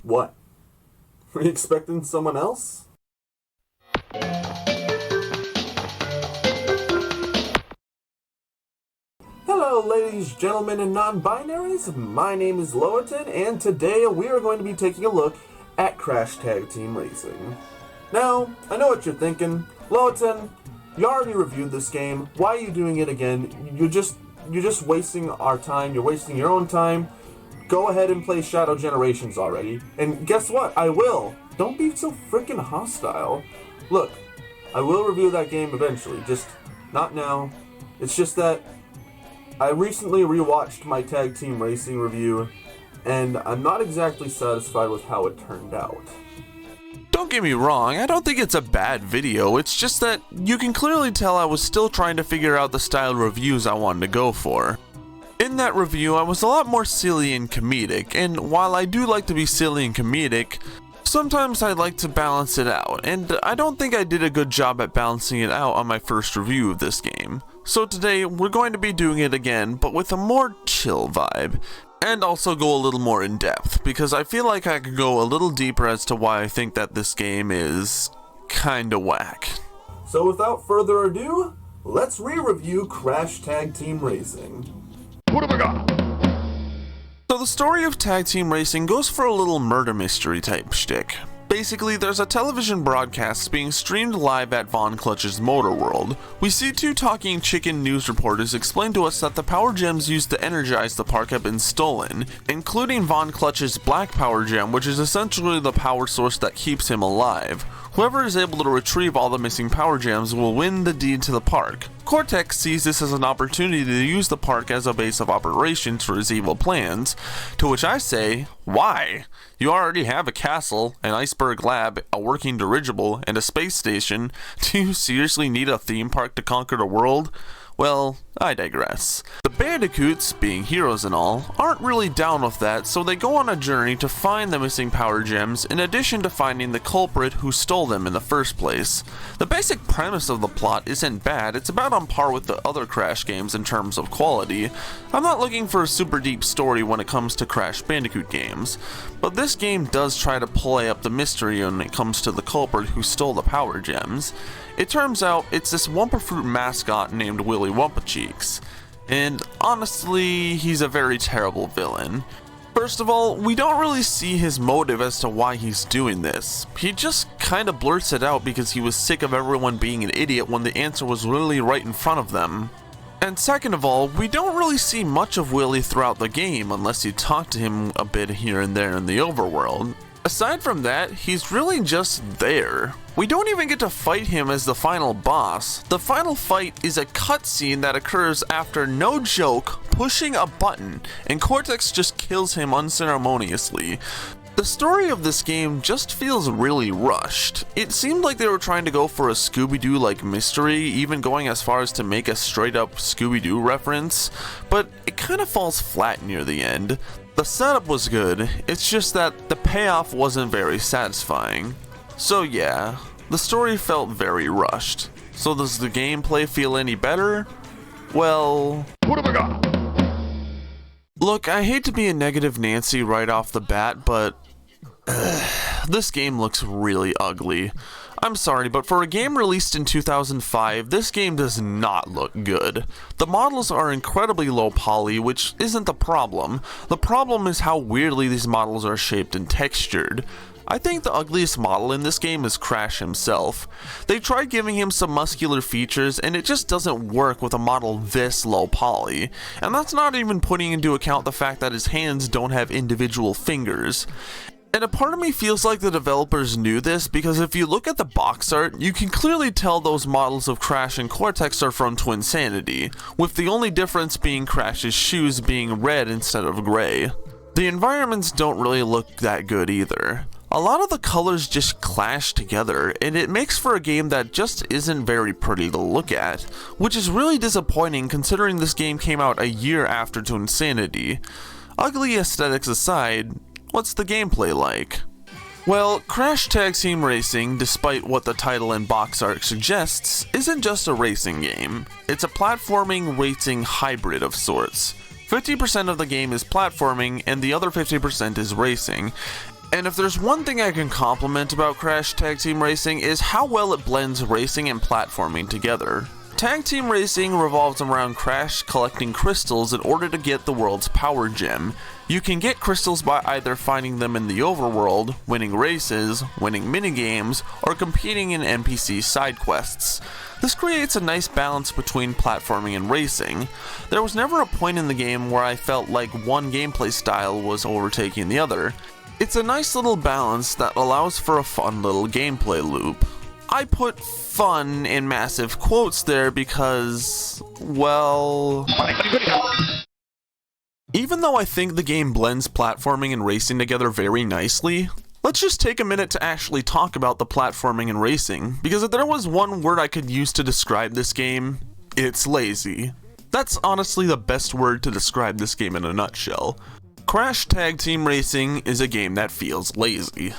What? Were you expecting someone else? Hello ladies, gentlemen, and non-binaries, my name is Lowerton, and today we are going to be taking a look at Crash Tag Team Racing. Now, I know what you're thinking. Lowerton, you already reviewed this game, why are you doing it again? You're just wasting our time, you're wasting your own time. Go ahead and play Shadow Generations already. And guess what? I will! Don't be so freaking hostile. Look, I will review that game eventually, just not now. It's just that I recently rewatched my Tag Team Racing review, and I'm not exactly satisfied with how it turned out. Don't get me wrong, I don't think it's a bad video, it's just that you can clearly tell I was still trying to figure out the style of reviews I wanted to go for. In that review, I was a lot more silly and comedic, and while I do like to be silly and comedic, sometimes I like to balance it out, and I don't think I did a good job at balancing it out on my first review of this game. So today, we're going to be doing it again, but with a more chill vibe, and also go a little more in depth, because I feel like I could go a little deeper as to why I think that this game is kinda whack. So without further ado, let's re-review Crash Tag Team Racing. What have I got? So the story of Tag Team Racing goes for a little murder mystery type shtick. Basically, there's a television broadcast being streamed live at Von Clutch's Motor World. We see two talking chicken news reporters explain to us that the power gems used to energize the park have been stolen, including Von Clutch's black power gem, which is essentially the power source that keeps him alive. Whoever is able to retrieve all the missing power gems will win the deed to the park. Cortex sees this as an opportunity to use the park as a base of operations for his evil plans, to which I say, why? You already have a castle, an iceberg lab, a working dirigible, and a space station. Do you seriously need a theme park to conquer the world? Well, I digress. The Bandicoots, being heroes and all, aren't really down with that, so they go on a journey to find the missing power gems in addition to finding the culprit who stole them in the first place. The basic premise of the plot isn't bad, it's about on par with the other Crash games in terms of quality. I'm not looking for a super deep story when it comes to Crash Bandicoot games, but this game does try to play up the mystery when it comes to the culprit who stole the power gems. It turns out it's this Wumpa Fruit mascot named Willy Wumpacheeks, and honestly, he's a very terrible villain. First of all, we don't really see his motive as to why he's doing this. He just kinda blurts it out because he was sick of everyone being an idiot when the answer was literally right in front of them. And second of all, we don't really see much of Willy throughout the game unless you talk to him a bit here and there in the overworld. Aside from that, he's really just there. We don't even get to fight him as the final boss. The final fight is a cutscene that occurs after, no joke, pushing a button, and Cortex just kills him unceremoniously. The story of this game just feels really rushed. It seemed like they were trying to go for a Scooby-Doo-like mystery, even going as far as to make a straight-up Scooby-Doo reference, but it kind of falls flat near the end. The setup was good, it's just that the payoff wasn't very satisfying. So yeah, the story felt very rushed. So does the gameplay feel any better? Well... What have I got? Look, I hate to be a negative Nancy right off the bat, but... this game looks really ugly. I'm sorry, but for a game released in 2005, this game does not look good. The models are incredibly low poly, which isn't the problem. The problem is how weirdly these models are shaped and textured. I think the ugliest model in this game is Crash himself. They tried giving him some muscular features and it just doesn't work with a model this low poly. And that's not even putting into account the fact that his hands don't have individual fingers. And a part of me feels like the developers knew this because if you look at the box art, you can clearly tell those models of Crash and Cortex are from Twinsanity, with the only difference being Crash's shoes being red instead of gray. The environments don't really look that good either. A lot of the colors just clash together, and it makes for a game that just isn't very pretty to look at, which is really disappointing considering this game came out a year after Twinsanity. Ugly aesthetics aside, what's the gameplay like? Well, Crash Tag Team Racing, despite what the title and box art suggests, isn't just a racing game. It's a platforming racing hybrid of sorts. 50% of the game is platforming and the other 50% is racing. And if there's one thing I can compliment about Crash Tag Team Racing is how well it blends racing and platforming together. Tag Team Racing revolves around Crash collecting crystals in order to get the world's power gem. You can get crystals by either finding them in the overworld, winning races, winning minigames, or competing in NPC side quests. This creates a nice balance between platforming and racing. There was never a point in the game where I felt like one gameplay style was overtaking the other. It's a nice little balance that allows for a fun little gameplay loop. I put fun in massive quotes there because, well... Even though I think the game blends platforming and racing together very nicely, let's just take a minute to actually talk about the platforming and racing, because if there was one word I could use to describe this game, it's lazy. That's honestly the best word to describe this game in a nutshell. Crash Tag Team Racing is a game that feels lazy.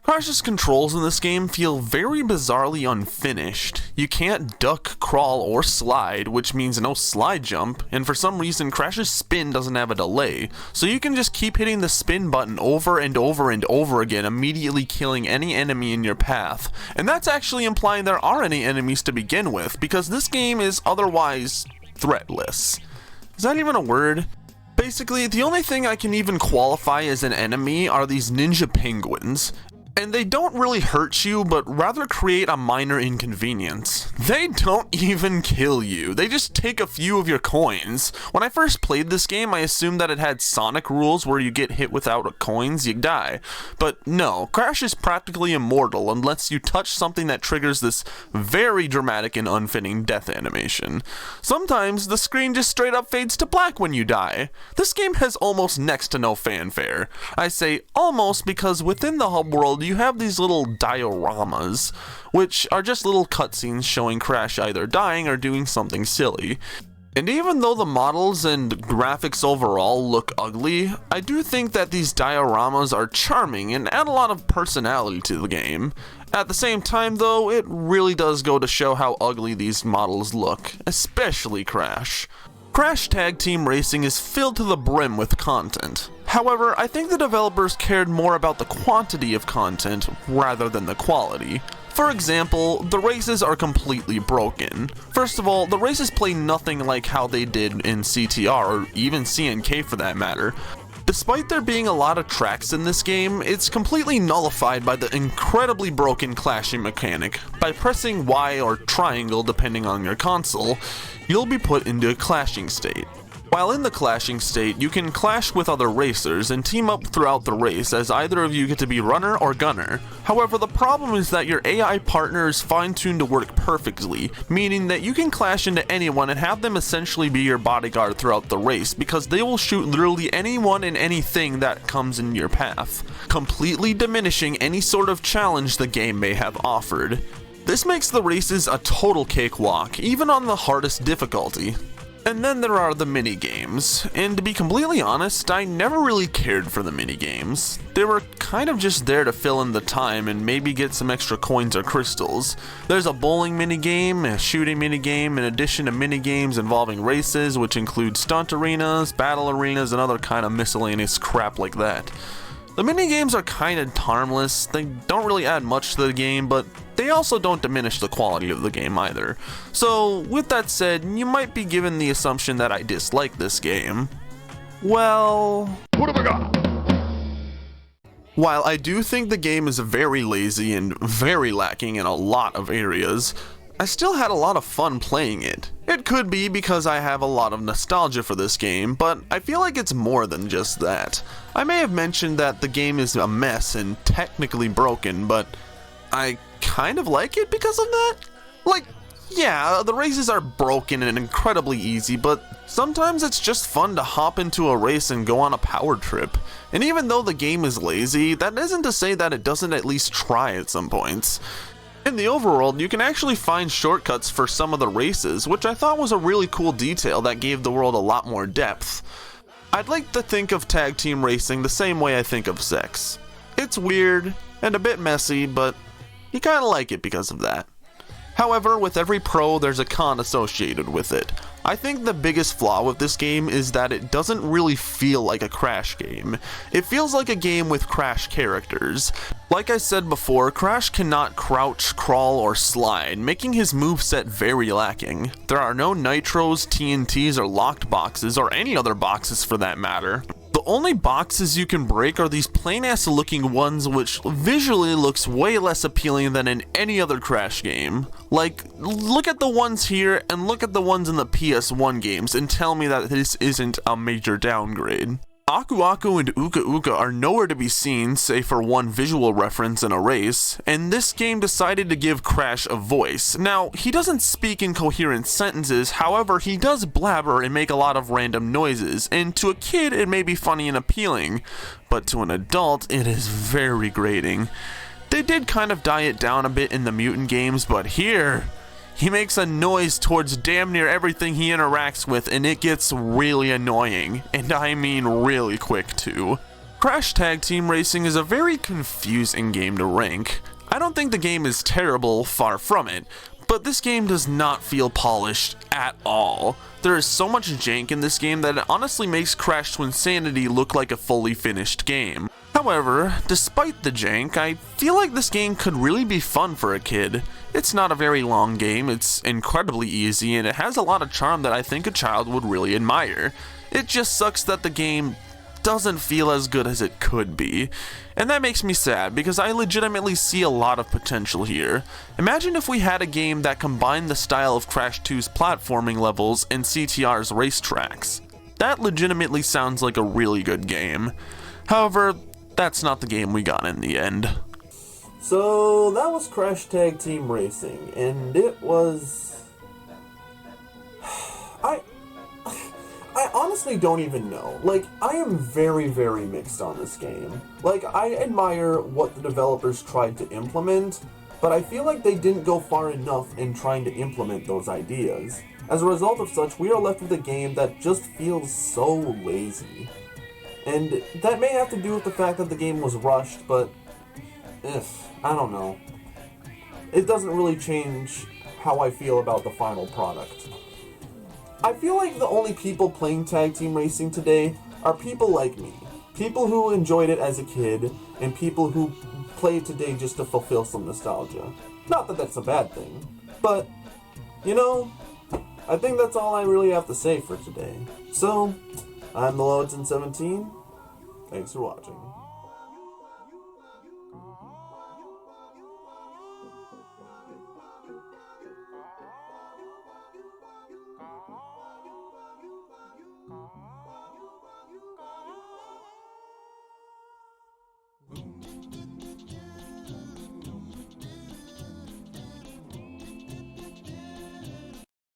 Crash's controls in this game feel very bizarrely unfinished. You can't duck, crawl, or slide, which means no slide jump, and for some reason Crash's spin doesn't have a delay, so you can just keep hitting the spin button over and over and over again, immediately killing any enemy in your path. And that's actually implying there are any enemies to begin with, because this game is otherwise threatless. Is that even a word? Basically, the only thing I can even qualify as an enemy are these ninja penguins. And they don't really hurt you, but rather create a minor inconvenience. They don't even kill you, they just take a few of your coins. When I first played this game, I assumed that it had Sonic rules where you get hit without coins, you die. But no, Crash is practically immortal unless you touch something that triggers this very dramatic and unfitting death animation. Sometimes the screen just straight up fades to black when you die. This game has almost next to no fanfare. I say almost because within the hub world you have these little dioramas, which are just little cutscenes showing Crash either dying or doing something silly. And even though the models and graphics overall look ugly, I do think that these dioramas are charming and add a lot of personality to the game. At the same time though, it really does go to show how ugly these models look, especially Crash. Crash Tag Team Racing is filled to the brim with content. However, I think the developers cared more about the quantity of content rather than the quality. For example, the races are completely broken. First of all, the races play nothing like how they did in CTR, or even CNK for that matter. Despite there being a lot of tracks in this game, it's completely nullified by the incredibly broken clashing mechanic. By pressing Y or triangle depending on your console, you'll be put into a clashing state. While in the clashing state, you can clash with other racers and team up throughout the race as either of you get to be runner or gunner. However, the problem is that your AI partner is fine-tuned to work perfectly, meaning that you can clash into anyone and have them essentially be your bodyguard throughout the race because they will shoot literally anyone and anything that comes in your path, completely diminishing any sort of challenge the game may have offered. This makes the races a total cakewalk, even on the hardest difficulty. And then there are the minigames, and to be completely honest, I never really cared for the minigames. They were kind of just there to fill in the time and maybe get some extra coins or crystals. There's a bowling minigame, a shooting minigame, in addition to minigames involving races, which include stunt arenas, battle arenas, and other kind of miscellaneous crap like that. The minigames are kind of harmless, they don't really add much to the game, but they also don't diminish the quality of the game either. So, with that said, you might be given the assumption that I dislike this game. Well... What have I got? While I do think the game is very lazy and very lacking in a lot of areas, I still had a lot of fun playing it. It could be because I have a lot of nostalgia for this game, but I feel like it's more than just that. I may have mentioned that the game is a mess and technically broken, but I kind of like it because of that. Like, yeah, the races are broken and incredibly easy, but sometimes it's just fun to hop into a race and go on a power trip. And even though the game is lazy, that isn't to say that it doesn't at least try at some points. In the overworld, you can actually find shortcuts for some of the races, which I thought was a really cool detail that gave the world a lot more depth. I'd like to think of tag team racing the same way I think of sex. It's weird and a bit messy, but you kinda like it because of that. However, with every pro, there's a con associated with it. I think the biggest flaw with this game is that it doesn't really feel like a Crash game. It feels like a game with Crash characters. Like I said before, Crash cannot crouch, crawl, or slide, making his moveset very lacking. There are no nitros, TNTs, or locked boxes, or any other boxes for that matter. The only boxes you can break are these plain-ass looking ones which visually looks way less appealing than in any other Crash game. Like, look at the ones here and look at the ones in the PS1 games and tell me that this isn't a major downgrade. Aku Aku and Uka Uka are nowhere to be seen, save for one visual reference in a race, and this game decided to give Crash a voice. Now, he doesn't speak in coherent sentences, however, he does blabber and make a lot of random noises, and to a kid it may be funny and appealing, but to an adult it is very grating. They did kind of diet down a bit in the Mutant games, but here, he makes a noise towards damn near everything he interacts with, and it gets really annoying, and I mean really quick too. Crash Tag Team Racing is a very confusing game to rank. I don't think the game is terrible, far from it, but this game does not feel polished at all. There is so much jank in this game that it honestly makes Crash Twinsanity look like a fully finished game. However, despite the jank, I feel like this game could really be fun for a kid. It's not a very long game, it's incredibly easy, and it has a lot of charm that I think a child would really admire. It just sucks that the game doesn't feel as good as it could be. And that makes me sad, because I legitimately see a lot of potential here. Imagine if we had a game that combined the style of Crash 2's platforming levels and CTR's racetracks. That legitimately sounds like a really good game. However, that's not the game we got in the end. So that was Crash Tag Team Racing, and it was... I honestly don't even know. Like, I am very, very mixed on this game. Like, I admire what the developers tried to implement, but I feel like they didn't go far enough in trying to implement those ideas. As a result of such, we are left with a game that just feels so lazy. And that may have to do with the fact that the game was rushed, but I don't know. It doesn't really change how I feel about the final product. I feel like the only people playing Tag Team Racing today are people like me. People who enjoyed it as a kid, and people who play it today just to fulfill some nostalgia. Not that that's a bad thing, but, you know, I think that's all I really have to say for today. So, I'm the Lowenton17. Thanks for watching.